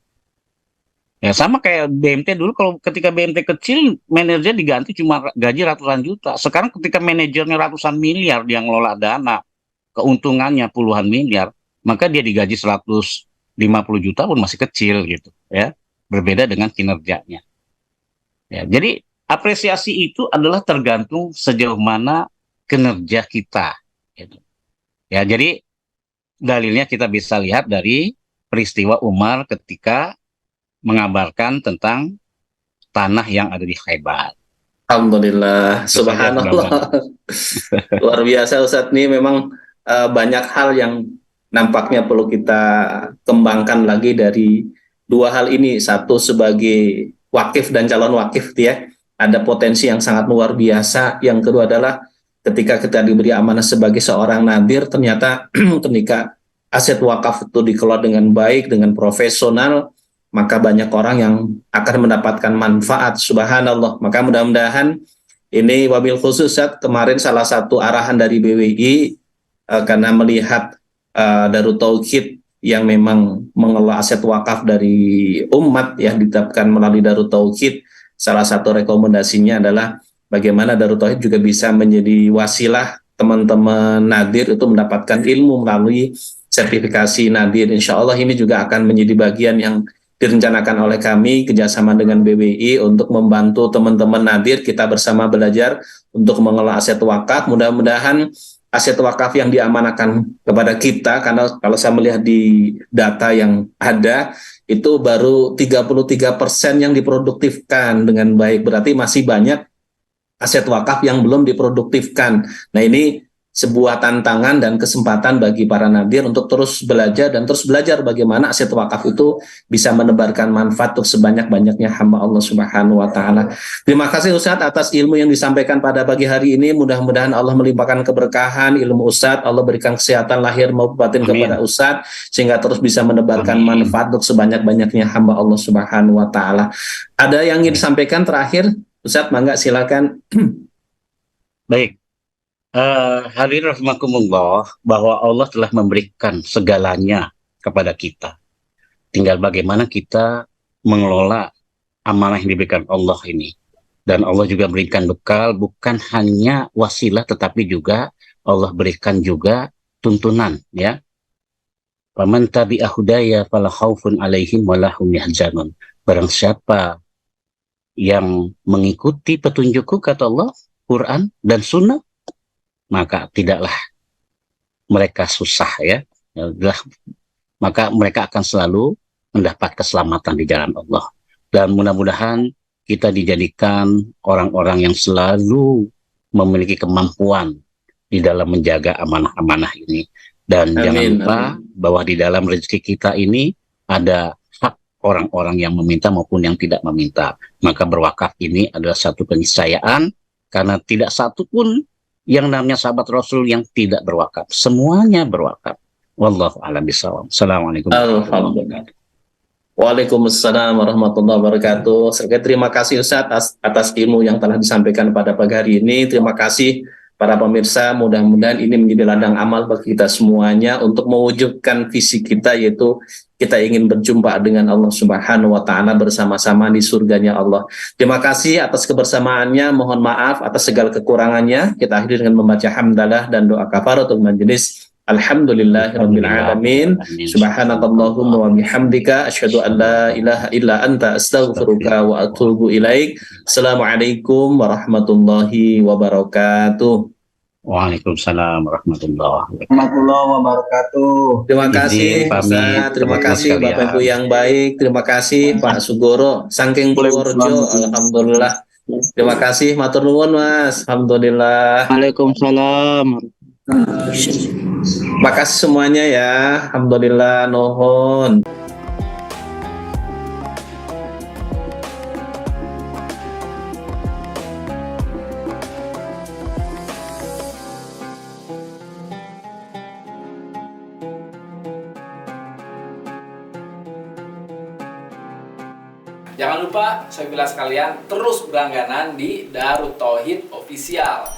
Ya sama kayak BMT dulu, kalau ketika BMT kecil manajer diganti cuma gaji ratusan juta. Sekarang ketika manajernya ratusan miliar, dia ngelola dana, keuntungannya puluhan miliar, maka dia digaji 150 juta pun masih kecil gitu ya. Berbeda dengan kinerjanya. Ya, jadi apresiasi itu adalah tergantung sejauh mana kinerja kita gitu. Ya, jadi dalilnya kita bisa lihat dari peristiwa Umar ketika mengabarkan tentang tanah yang ada di Khaybar. Alhamdulillah, Itu saja subhanallah. Luar biasa Ustadz, ini memang banyak hal yang nampaknya perlu kita kembangkan lagi dari dua hal ini. Satu sebagai wakif dan calon wakif ya, ada potensi yang sangat luar biasa. Yang kedua adalah ketika kita diberi amanah sebagai seorang nadir, ternyata ketika aset wakaf itu dikelola dengan baik, dengan profesional, maka banyak orang yang akan mendapatkan manfaat. Subhanallah. Maka mudah-mudahan ini wabil khusus kemarin salah satu arahan dari BWI karena melihat Darut Tauhid yang memang mengelola aset wakaf dari umat ya, ditetapkan melalui Darut Tauhid. Salah satu rekomendasinya adalah bagaimana Darut Tauhid juga bisa menjadi wasilah teman-teman nadir itu mendapatkan ilmu melalui sertifikasi nadir. Insya Allah ini juga akan menjadi bagian yang direncanakan oleh kami kerjasama dengan BWI untuk membantu teman-teman nadir kita bersama belajar untuk mengelola aset wakaf. Mudah-mudahan aset wakaf yang diamanahkan kepada kita, karena kalau saya melihat di data yang ada itu baru 33% yang diproduktifkan dengan baik, berarti masih banyak aset wakaf yang belum diproduktifkan. Nah ini sebuah tantangan dan kesempatan bagi para nadir untuk terus belajar dan terus belajar bagaimana aset wakaf itu bisa menebarkan manfaat untuk sebanyak-banyaknya hamba Allah Subhanahu wa taala. Terima kasih Ustadz atas ilmu yang disampaikan pada pagi hari ini. Mudah-mudahan Allah melimpahkan keberkahan ilmu Ustadz, Allah berikan kesehatan lahir maupun batin kepada Ustadz sehingga terus bisa menebarkan manfaat untuk sebanyak-banyaknya hamba Allah Subhanahu wa taala. Ada yang ingin disampaikan terakhir? Ustadz, mangga silakan. Baik. Hadirin rahimakumullah, bahwa Allah telah memberikan segalanya kepada kita. Tinggal bagaimana kita mengelola amanah yang diberikan Allah ini. Dan Allah juga berikan bekal, bukan hanya wasilah, tetapi juga Allah berikan juga tuntunan, ya. Faman tabi'a hudaya fala khaufun 'alaihim wa lahum yahzanun. Barang siapa yang mengikuti petunjukku, kata Allah, Quran dan Sunnah, maka tidaklah mereka susah, ya. Maka mereka akan selalu mendapat keselamatan di jalan Allah. Dan mudah-mudahan kita dijadikan orang-orang yang selalu memiliki kemampuan di dalam menjaga amanah-amanah ini. Dan jangan lupa bahwa di dalam rezeki kita ini ada hak orang-orang yang meminta maupun yang tidak meminta. Maka berwakaf ini adalah satu keniscayaan, karena tidak satu pun yang namanya sahabat Rasul yang tidak berwakaf. Semuanya berwakaf. Wallahu a'lam bishawab. Assalamualaikum warahmatullahi wabarakatuh. Waalaikumsalam warahmatullahi wabarakatuh. Sekali terima kasih Ustadz atas ilmu yang telah disampaikan pada pagi hari ini. Terima kasih para pemirsa. Mudah-mudahan ini menjadi ladang amal bagi kita semuanya untuk mewujudkan visi kita, yaitu kita ingin berjumpa dengan Allah Subhanahu wa taala bersama-sama di surganya Allah. Terima kasih atas kebersamaannya. Mohon maaf atas segala kekurangannya. Kita akhiri dengan membaca hamdalah dan doa kafaratul majelis. Alhamdulillahirabbil alamin. Subhanakallahumma wa bihamdika asyhadu an la ilaha illa anta astaghfiruka wa atubu ilaik. Assalamualaikum warahmatullahi wabarakatuh. Waalaikumsalam warahmatullahi wabarakatuh. Terima kasih Ustaz, terima kasih Bapak Ibu yang baik, terima kasih Pak Sugoro saking Purworejo. Alhamdulillah. Terima kasih matur nuwun Mas. Alhamdulillah. Waalaikumsalam. Makasih semuanya ya. Alhamdulillah, nuhun. Jangan lupa, saya bilang sekalian, terus berlangganan di Darut Tauhid Official.